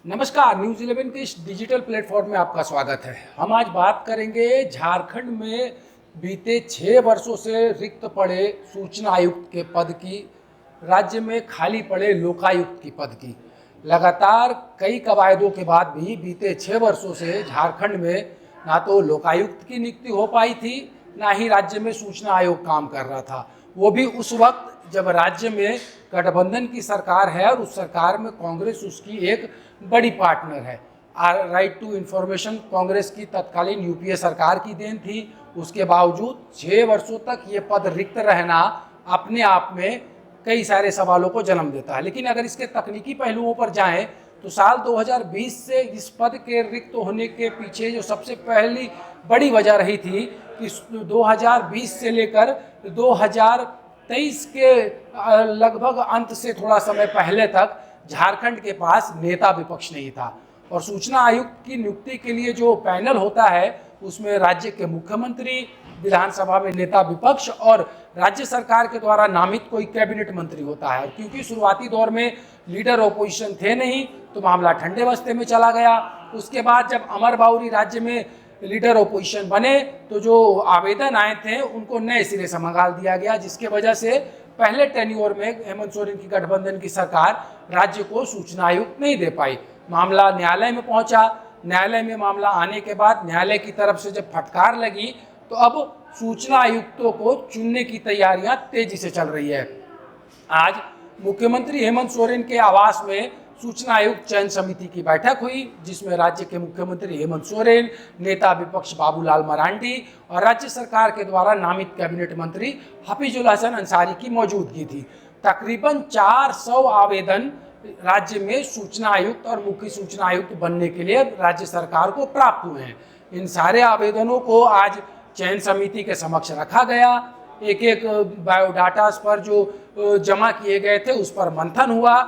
नमस्कार, न्यूज़ 11 के इस डिजिटल प्लेटफॉर्म में आपका स्वागत है। हम आज बात करेंगे झारखंड में बीते 6 वर्षों से रिक्त पड़े सूचना आयुक्त के पद की, राज्य में खाली पड़े लोकायुक्त की पद की। लगातार कई कवायदों के बाद भी बीते 6 वर्षों से झारखंड में ना तो लोकायुक्त की नियुक्ति हो पाई थी, ना ही राज्य में सूचना आयोग काम कर रहा था। वो भी उस वक्त जब राज्य में गठबंधन की सरकार है और उस सरकार में कांग्रेस उसकी एक बड़ी पार्टनर है। राइट टू इन्फॉर्मेशन कांग्रेस की तत्कालीन यूपीए सरकार की देन थी। उसके बावजूद 6 वर्षों तक ये पद रिक्त रहना अपने आप में कई सारे सवालों को जन्म देता है। लेकिन अगर इसके तकनीकी पहलुओं पर जाएं तो साल 2020 से इस पद के रिक्त होने के पीछे जो सबसे पहली बड़ी वजह रही थी कि 2020 से लेकर 2023 के लगभग अंत से थोड़ा समय पहले तक झारखंड के पास नेता विपक्ष नहीं था। और सूचना आयुक्त की नियुक्ति के लिए जो पैनल होता है उसमें राज्य के मुख्यमंत्री, विधानसभा में नेता विपक्ष और राज्य सरकार के द्वारा नामित कोई कैबिनेट मंत्री होता है। क्योंकि शुरुआती दौर में लीडर ऑपोजिशन थे नहीं तो मामला ठंडे बस्ते में चला गया। उसके बाद जब अमर बाउरी राज्य में लीडर ऑपोजिशन बने तो जो आवेदन आए थे उनको नए सिरे से मंगाल दिया गया, जिसके वजह से पहले टेन्योर में हेमंत सोरेन की गठबंधन की सरकार राज्य को सूचना आयुक्त नहीं दे पाई। मामला न्यायालय में पहुंचा। न्यायालय में मामला आने के बाद न्यायालय की तरफ से जब फटकार लगी तो अब सूचना आयुक्तों को चुनने की तैयारियां तेजी से चल रही है। आज मुख्यमंत्री हेमंत सोरेन के आवास में सूचना आयुक्त चयन समिति की बैठक हुई, जिसमें राज्य के मुख्यमंत्री हेमंत सोरेन, नेता विपक्ष बाबूलाल मरांडी और राज्य सरकार के द्वारा नामित कैबिनेट मंत्री हफीजुल हसन अंसारी की मौजूदगी थी। तकरीबन 400 आवेदन राज्य में सूचना आयुक्त और मुख्य सूचना आयुक्त बनने के लिए राज्य सरकार को प्राप्त हुए हैं। इन सारे आवेदनों को आज चयन समिति के समक्ष रखा गया। एक एक बायोडाटास पर जो जमा किए गए थे उस पर मंथन हुआ।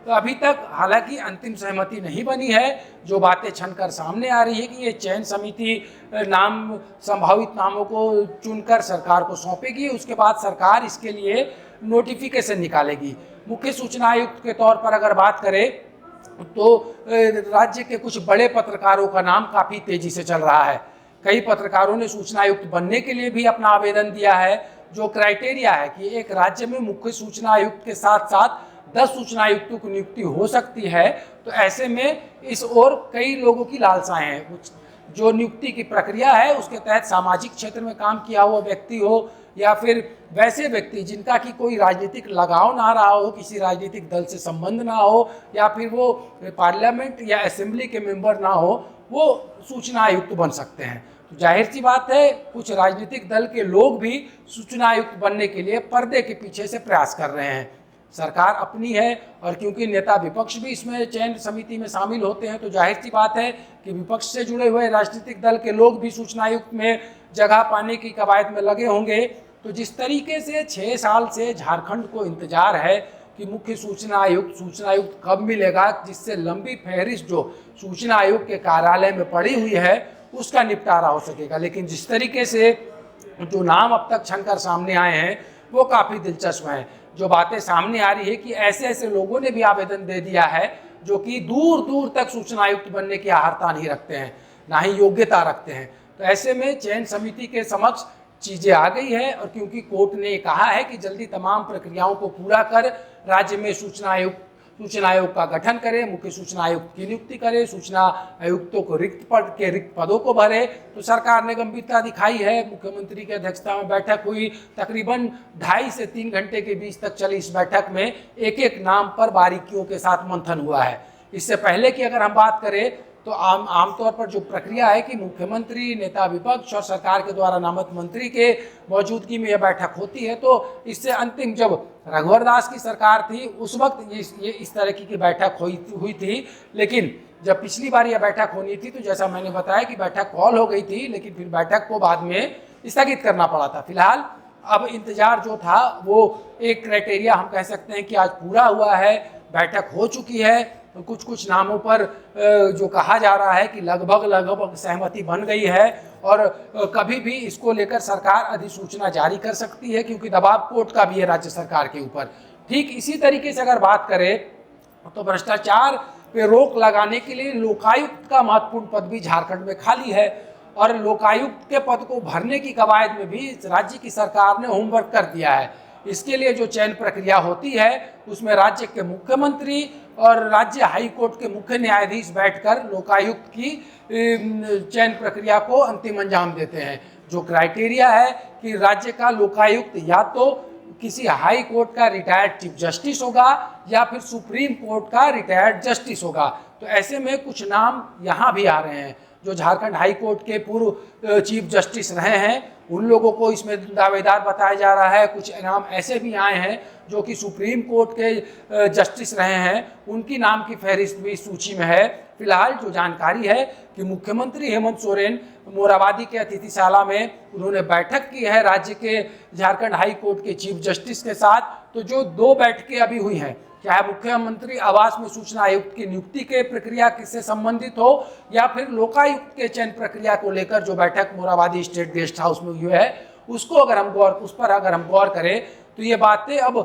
तो अभी तक हालांकि अंतिम सहमति नहीं बनी है। जो बातें छनकर सामने आ रही है कि ये चयन समिति नाम संभावित नामों को चुनकर सरकार को सौंपेगी, उसके बाद सरकार इसके लिए नोटिफिकेशन निकालेगी। मुख्य सूचना आयुक्त के तौर पर अगर बात करें तो राज्य के कुछ बड़े पत्रकारों का नाम काफ़ी तेजी से चल रहा है। कई पत्रकारों ने सूचना आयुक्त बनने के लिए भी अपना आवेदन दिया है। जो क्राइटेरिया है कि एक राज्य में मुख्य सूचना आयुक्त के साथ साथ 10 सूचना आयुक्तों की नियुक्ति हो सकती है, तो ऐसे में इस ओर कई लोगों की लालसाएं हैं। जो नियुक्ति की प्रक्रिया है उसके तहत सामाजिक क्षेत्र में काम किया हुआ व्यक्ति हो या फिर वैसे व्यक्ति जिनका कि कोई राजनीतिक लगाव ना रहा हो, किसी राजनीतिक दल से संबंध ना हो या फिर वो पार्लियामेंट या असेंबली के मेंबर ना हो, वो सूचना आयुक्त बन सकते हैं। तो जाहिर सी बात है कुछ राजनीतिक दल के लोग भी सूचना आयुक्त बनने के लिए पर्दे के पीछे से प्रयास कर रहे हैं। सरकार अपनी है और क्योंकि नेता विपक्ष भी इसमें चयन समिति में शामिल होते हैं तो जाहिर सी बात है कि विपक्ष से जुड़े हुए राजनीतिक दल के लोग भी सूचना आयुक्त में जगह पाने की कवायद में लगे होंगे। तो जिस तरीके से 6 साल से झारखंड को इंतजार है कि मुख्य सूचना आयुक्त कब मिलेगा, जिससे लंबी फहरिस्त जो सूचना आयोग के कार्यालय में पड़ी हुई है उसका निपटारा हो सकेगा। लेकिन जिस तरीके से जो नाम अब तक छनकर सामने आए हैं वो काफ़ी दिलचस्प हैं। जो बातें सामने आ रही है कि ऐसे ऐसे लोगों ने भी आवेदन दे दिया है जो कि दूर दूर तक सूचना आयुक्त बनने की आहारता नहीं रखते हैं, ना ही योग्यता रखते हैं। तो ऐसे में चयन समिति के समक्ष चीज़ें आ गई है और क्योंकि कोर्ट ने कहा है कि जल्दी तमाम प्रक्रियाओं को पूरा कर राज्य में सूचना आयोग का गठन करे, मुख्य सूचना आयुक्त की नियुक्ति करे, सूचना आयुक्तों को रिक्त पदों को भरे, तो सरकार ने गंभीरता दिखाई है। मुख्यमंत्री की अध्यक्षता में बैठक हुई। तकरीबन 2.5 से 3 घंटे के बीच तक चली इस बैठक में एक एक नाम पर बारीकियों के साथ मंथन हुआ है। इससे पहले की अगर हम बात करें तो आमतौर पर जो प्रक्रिया है कि मुख्यमंत्री, नेता विपक्ष और सरकार के द्वारा नामित मंत्री के मौजूदगी में यह बैठक होती है। तो इससे अंतिम जब रघुवर दास की सरकार थी उस वक्त ये इस तरह की बैठक हुई थी। लेकिन जब पिछली बार यह बैठक होनी थी तो जैसा मैंने बताया कि बैठक कॉल हो गई थी, लेकिन फिर बैठक को बाद में स्थगित करना पड़ा था। फिलहाल अब इंतजार जो था वो एक क्राइटेरिया हम कह सकते हैं कि आज पूरा हुआ है, बैठक हो चुकी है। तो कुछ नामों पर जो कहा जा रहा है कि लगभग सहमति बन गई है और कभी भी इसको लेकर सरकार अधिसूचना जारी कर सकती है, क्योंकि दबाव कोर्ट का भी है राज्य सरकार के ऊपर। ठीक इसी तरीके से अगर बात करें तो भ्रष्टाचार पे रोक लगाने के लिए लोकायुक्त का महत्वपूर्ण पद भी झारखंड में खाली है और लोकायुक्त के पद को भरने की कवायद में भी राज्य की सरकार ने होमवर्क कर दिया है। इसके लिए जो चयन प्रक्रिया होती है उसमें राज्य के मुख्यमंत्री और राज्य हाई कोर्ट के मुख्य न्यायाधीश बैठकर लोकायुक्त की चयन प्रक्रिया को अंतिम अंजाम देते हैं। जो क्राइटेरिया है कि राज्य का लोकायुक्त या तो किसी हाई कोर्ट का रिटायर्ड चीफ जस्टिस होगा या फिर सुप्रीम कोर्ट का रिटायर्ड जस्टिस होगा। तो ऐसे में कुछ नाम यहाँ भी आ रहे हैं। जो झारखंड हाई कोर्ट के पूर्व चीफ जस्टिस रहे हैं उन लोगों को इसमें दावेदार बताया जा रहा है। कुछ नाम ऐसे भी आए हैं जो कि सुप्रीम कोर्ट के जस्टिस रहे हैं, उनकी नाम की फहरिस्त भी सूची में है। फिलहाल जो जानकारी है कि मुख्यमंत्री हेमंत सोरेन मोराबादी के अतिथिशाला में उन्होंने बैठक की है राज्य के झारखंड हाई कोर्ट के चीफ जस्टिस के साथ। तो जो 2 बैठकें अभी हुई हैं, चाहे मुख्यमंत्री आवास में सूचना आयुक्त की नियुक्ति के प्रक्रिया किससे संबंधित हो या फिर लोकायुक्त के चयन प्रक्रिया को लेकर जो बैठक मोराबादी स्टेट गेस्ट हाउस में हुई है, उसको अगर हम गौर करें तो ये बातें अब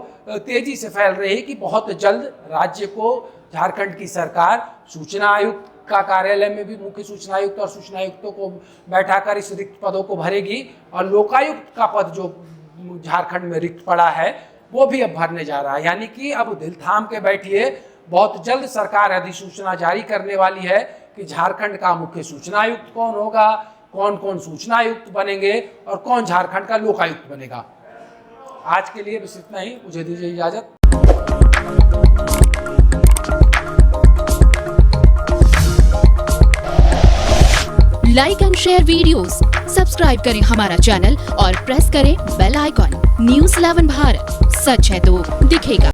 तेजी से फैल रही है कि बहुत जल्द राज्य को झारखंड की सरकार सूचना आयुक्त का कार्यालय में भी मुख्य सूचना आयुक्त और सूचना आयुक्तों को बैठाकर इस रिक्त पदों को भरेगी और लोकायुक्त का पद जो झारखंड में रिक्त पड़ा है वो भी अब भरने जा रहा है। यानी कि अब दिल थाम के बैठिए, बहुत जल्द सरकार अधिसूचना जारी करने वाली है कि झारखंड का मुख्य सूचना आयुक्त कौन होगा, कौन कौन सूचना आयुक्त बनेंगे और कौन झारखंड का लोकायुक्त बनेगा। आज के लिए बस इतना ही, मुझे दीजिए इजाजत। Like and share videos, subscribe करें हमारा चैनल और प्रेस करें बेल आइकॉन। न्यूज़ 11 भारत, सच है तो दिखेगा।